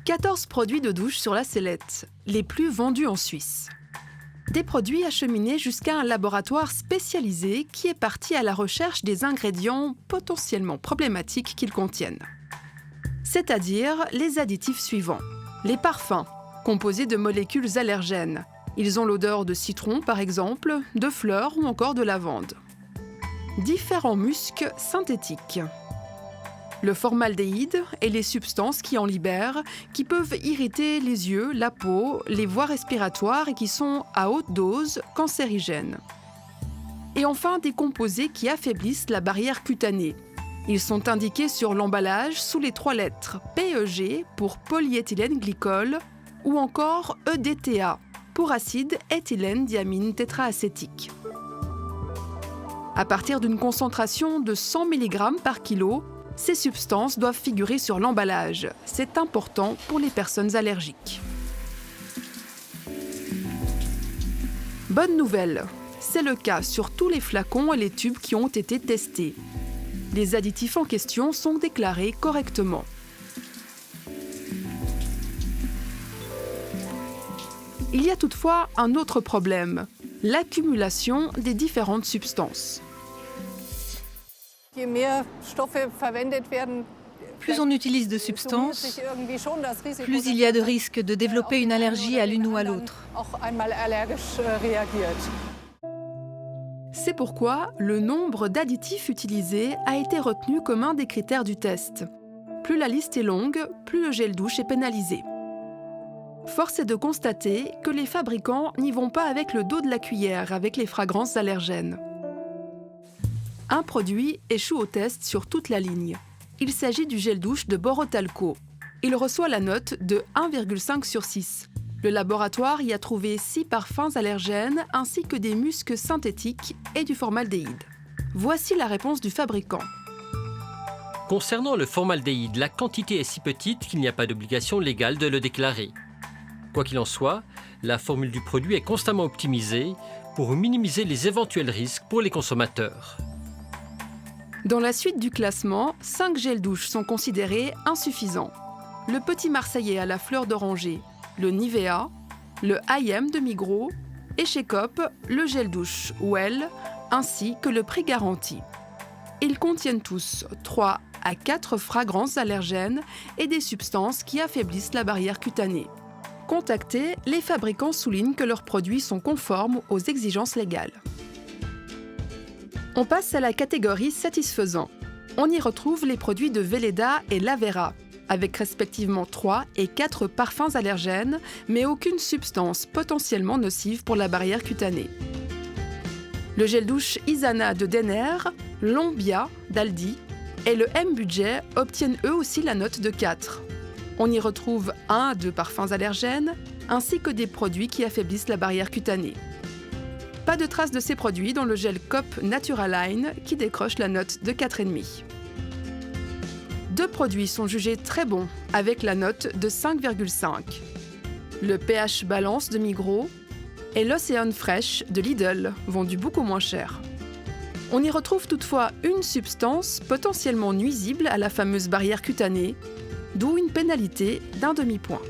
14 produits de douche sur la sellette, les plus vendus en Suisse. Des produits acheminés jusqu'à un laboratoire spécialisé qui est parti à la recherche des ingrédients potentiellement problématiques qu'ils contiennent. C'est-à-dire les additifs suivants. Les parfums, composés de molécules allergènes. Ils ont l'odeur de citron par exemple, de fleurs ou encore de lavande. Différents muscs synthétiques. Le formaldéhyde et les substances qui en libèrent, qui peuvent irriter les yeux, la peau, les voies respiratoires et qui sont à haute dose cancérigènes. Et enfin, des composés qui affaiblissent la barrière cutanée. Ils sont indiqués sur l'emballage sous les 3 lettres PEG pour polyéthylène glycol ou encore EDTA pour acide éthylène diamine tétraacétique. À partir d'une concentration de 100 mg par kilo, ces substances doivent figurer sur l'emballage. C'est important pour les personnes allergiques. Bonne nouvelle, c'est le cas sur tous les flacons et les tubes qui ont été testés. Les additifs en question sont déclarés correctement. Il y a toutefois un autre problème, l'accumulation des différentes substances. Plus on utilise de substances, plus il y a de risques de développer une allergie à l'une ou à l'autre. C'est pourquoi le nombre d'additifs utilisés a été retenu comme un des critères du test. Plus la liste est longue, plus le gel douche est pénalisé. Force est de constater que les fabricants n'y vont pas avec le dos de la cuillère avec les fragrances allergènes. Un produit échoue au test sur toute la ligne. Il s'agit du gel douche de Borotalco. Il reçoit la note de 1,5 sur 6. Le laboratoire y a trouvé 6 parfums allergènes ainsi que des muscs synthétiques et du formaldéhyde. Voici la réponse du fabricant. Concernant le formaldéhyde, la quantité est si petite qu'il n'y a pas d'obligation légale de le déclarer. Quoi qu'il en soit, la formule du produit est constamment optimisée pour minimiser les éventuels risques pour les consommateurs. Dans la suite du classement, 5 gels douche sont considérés insuffisants. Le Petit Marseillais à la fleur d'oranger, le Nivea, le IM de Migros et chez Coop, le gel douche Well, ainsi que le prix garanti. Ils contiennent tous 3 à 4 fragrances allergènes et des substances qui affaiblissent la barrière cutanée. Contactés, les fabricants soulignent que leurs produits sont conformes aux exigences légales. On passe à la catégorie satisfaisant. On y retrouve les produits de Velleda et Lavera, avec respectivement 3 et 4 parfums allergènes, mais aucune substance potentiellement nocive pour la barrière cutanée. Le gel douche Isana de Denner, l'Ombia d'Aldi et le M-Budget obtiennent eux aussi la note de 4. On y retrouve 1 à 2 parfums allergènes, ainsi que des produits qui affaiblissent la barrière cutanée. Pas de traces de ces produits dans le gel Coop Naturaline qui décroche la note de 4,5. 2 produits sont jugés très bons avec la note de 5,5. Le pH Balance de Migros et l'Océan Fresh de Lidl, vendu beaucoup moins cher. On y retrouve toutefois une substance potentiellement nuisible à la fameuse barrière cutanée, d'où une pénalité d'1 demi-point.